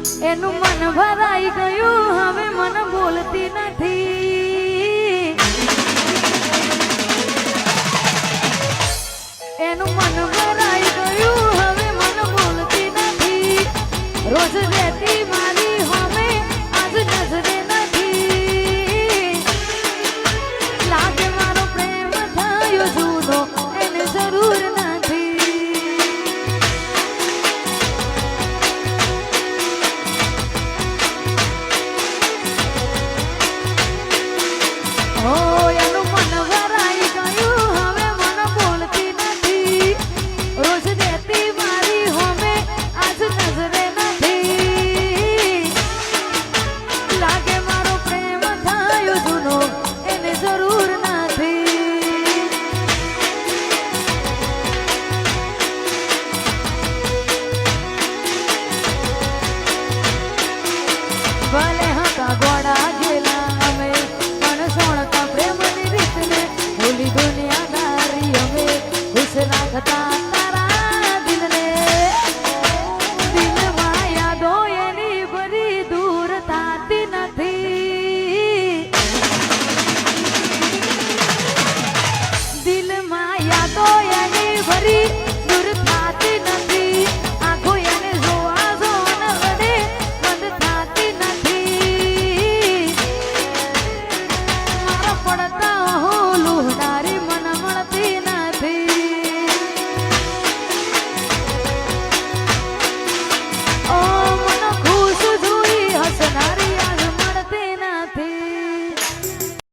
એનું મન ભરાઈ ગયું હવે મન બોલતી નથી એનું મન ભરાઈ ગયું હવે મન બોલતી નથી રોજ રહેતી મારી હોમે આજ નજરે નથી લાગે મારો પ્રેમ થયો જૂનો એને જરૂર ભલે હતા ગોળા ગેલા અમે પણ સોણતા પ્રેમની રીતને ભૂલી દુનિયાદારી અમે ખુશ રાખતા તારા દિલને દિલમાં યાદો એની બધી દૂર થતી નથી દિલમાં યાદો એની બધી